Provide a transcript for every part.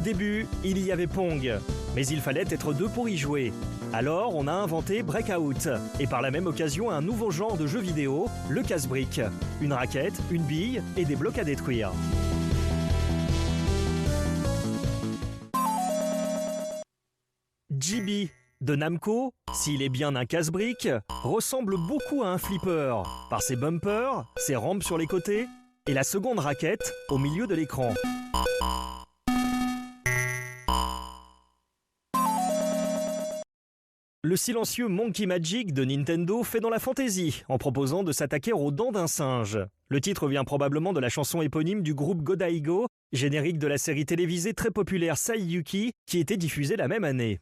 début, il y avait Pong, mais il fallait être deux pour y jouer. Alors, on a inventé Breakout, et par la même occasion un nouveau genre de jeu vidéo, le casse-brique. Une raquette, une bille et des blocs à détruire. GB de Namco, s'il est bien un casse-brique, ressemble beaucoup à un flipper, par ses bumpers, ses rampes sur les côtés, et la seconde raquette au milieu de l'écran. Le silencieux Monkey Magic de Nintendo fait dans la fantaisie en proposant de s'attaquer aux dents d'un singe. Le titre vient probablement de la chanson éponyme du groupe Godiva, générique de la série télévisée très populaire Saiyuki qui était diffusée la même année.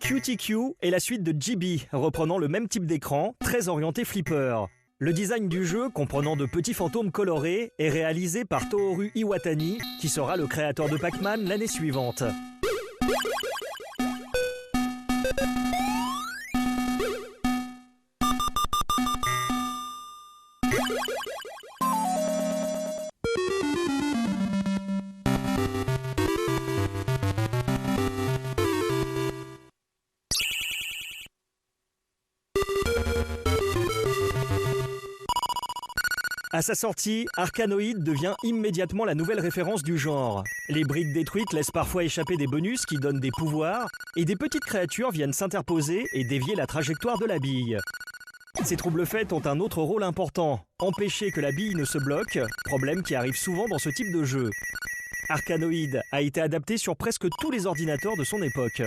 QTQ est la suite de GB, reprenant le même type d'écran, très orienté flipper. Le design du jeu, comprenant de petits fantômes colorés, est réalisé par Tohoru Iwatani, qui sera le créateur de Pac-Man l'année suivante. À sa sortie, Arkanoid devient immédiatement la nouvelle référence du genre. Les briques détruites laissent parfois échapper des bonus qui donnent des pouvoirs, et des petites créatures viennent s'interposer et dévier la trajectoire de la bille. Ces troubles faits ont un autre rôle important, empêcher que la bille ne se bloque, problème qui arrive souvent dans ce type de jeu. Arkanoid a été adapté sur presque tous les ordinateurs de son époque.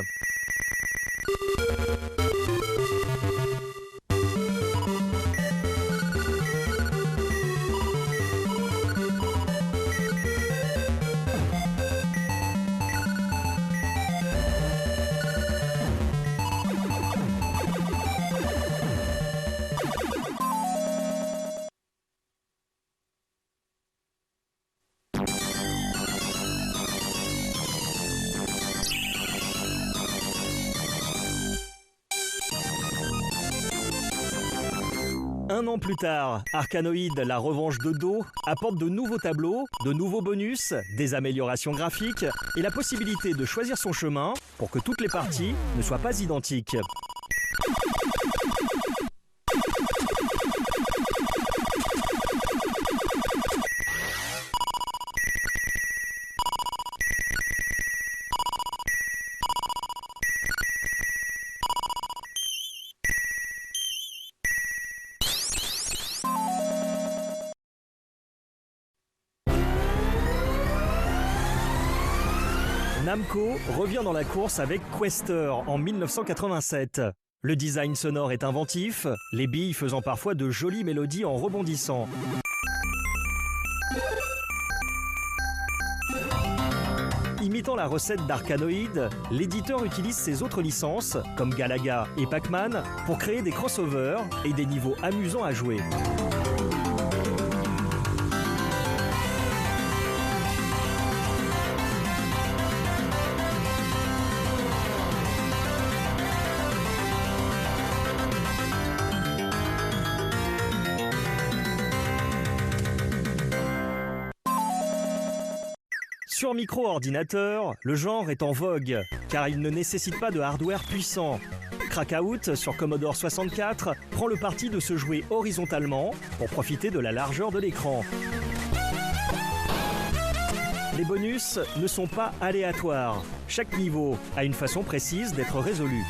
Un an plus tard, Arkanoid, la revanche de Do, apporte de nouveaux tableaux, de nouveaux bonus, des améliorations graphiques et la possibilité de choisir son chemin pour que toutes les parties ne soient pas identiques. Namco revient dans la course avec Quester en 1987. Le design sonore est inventif, les billes faisant parfois de jolies mélodies en rebondissant. Imitant la recette d'Arkanoid, l'éditeur utilise ses autres licences, comme Galaga et Pac-Man, pour créer des crossovers et des niveaux amusants à jouer. Sur micro-ordinateur, le genre est en vogue, car il ne nécessite pas de hardware puissant. Crackout sur Commodore 64 prend le parti de se jouer horizontalement pour profiter de la largeur de l'écran. Les bonus ne sont pas aléatoires. Chaque niveau a une façon précise d'être résolu.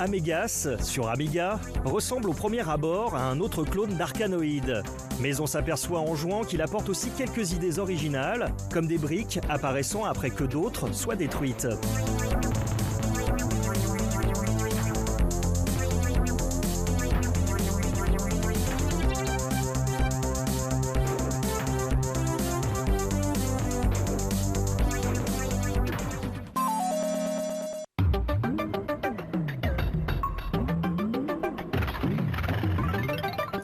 Amegas, sur Amiga, ressemble au premier abord à un autre clone d'Arkanoid. Mais on s'aperçoit en jouant qu'il apporte aussi quelques idées originales, comme des briques apparaissant après que d'autres soient détruites.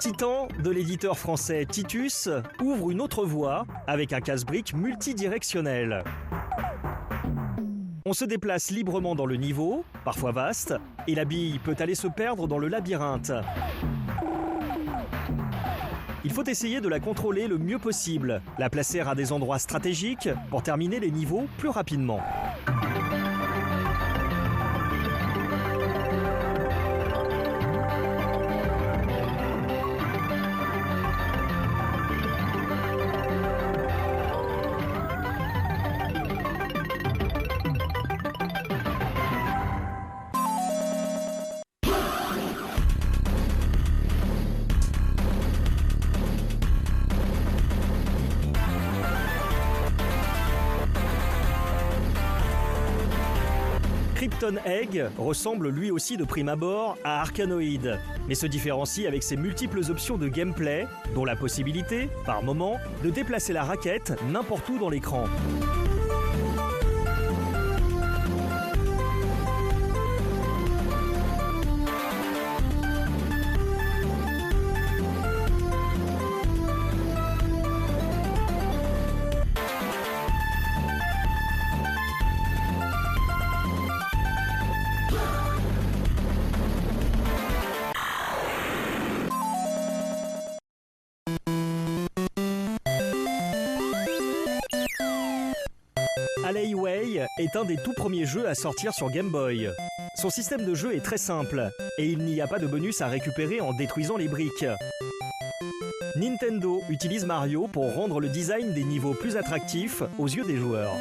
Titan, de l'éditeur français Titus, ouvre une autre voie avec un casse-briques multidirectionnel. On se déplace librement dans le niveau, parfois vaste, et la bille peut aller se perdre dans le labyrinthe. Il faut essayer de la contrôler le mieux possible, la placer à des endroits stratégiques pour terminer les niveaux plus rapidement. Krypton Egg ressemble lui aussi de prime abord à Arkanoid, mais se différencie avec ses multiples options de gameplay, dont la possibilité, par moment, de déplacer la raquette n'importe où dans l'écran. Alleyway est un des tout premiers jeux à sortir sur Game Boy. Son système de jeu est très simple, et il n'y a pas de bonus à récupérer en détruisant les briques. Nintendo utilise Mario pour rendre le design des niveaux plus attractifs aux yeux des joueurs.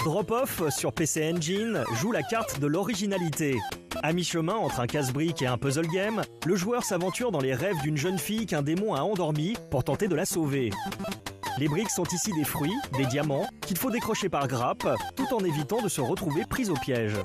Drop-Off sur PC Engine joue la carte de l'originalité. À mi-chemin entre un casse-briques et un puzzle game, le joueur s'aventure dans les rêves d'une jeune fille qu'un démon a endormie pour tenter de la sauver. Les briques sont ici des fruits, des diamants, qu'il faut décrocher par grappe, tout en évitant de se retrouver pris au piège.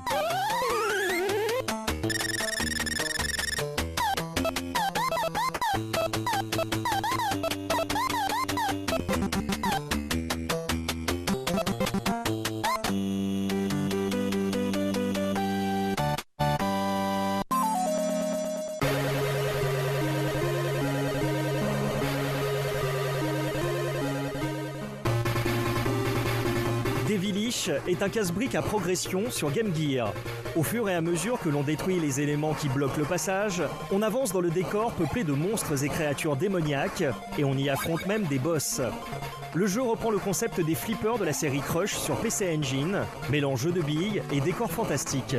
Devilish est un casse-briques à progression sur Game Gear. Au fur et à mesure que l'on détruit les éléments qui bloquent le passage, on avance dans le décor peuplé de monstres et créatures démoniaques, et on y affronte même des boss. Le jeu reprend le concept des flippers de la série Crush sur PC Engine, mêlant jeux de billes et décors fantastiques.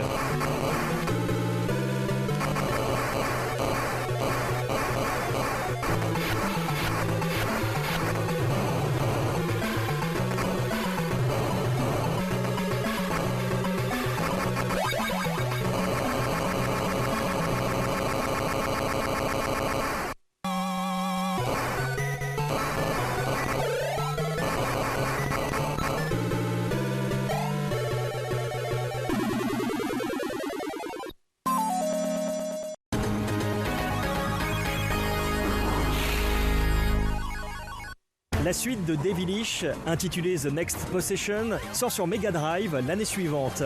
La suite de Devilish, intitulée The Next Possession, sort sur Mega Drive l'année suivante.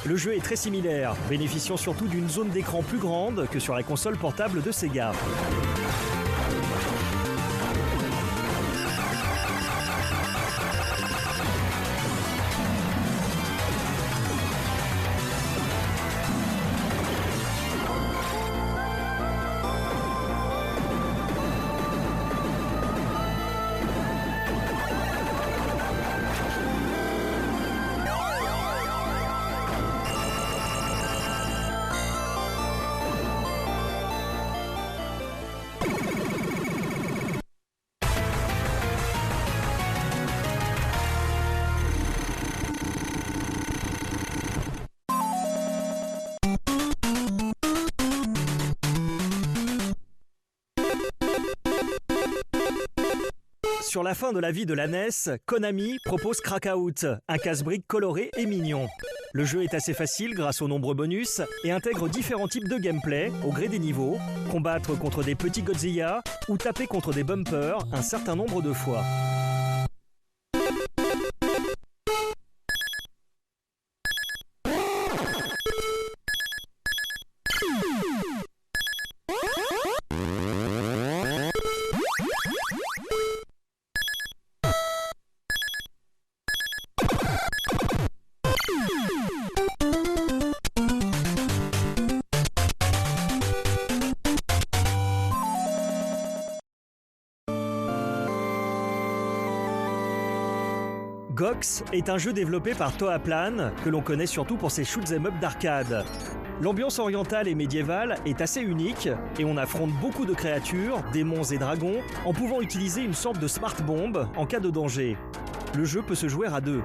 Le jeu est très similaire, bénéficiant surtout d'une zone d'écran plus grande que sur la console portable de Sega. Sur la fin de la vie de la NES, Konami propose Crack-Out, un casse-briques coloré et mignon. Le jeu est assez facile grâce aux nombreux bonus et intègre différents types de gameplay au gré des niveaux, combattre contre des petits Godzilla ou taper contre des bumpers un certain nombre de fois. Gox est un jeu développé par Toaplan, que l'on connaît surtout pour ses shoot'em up d'arcade. L'ambiance orientale et médiévale est assez unique et on affronte beaucoup de créatures, démons et dragons, en pouvant utiliser une sorte de smart bomb en cas de danger. Le jeu peut se jouer à deux.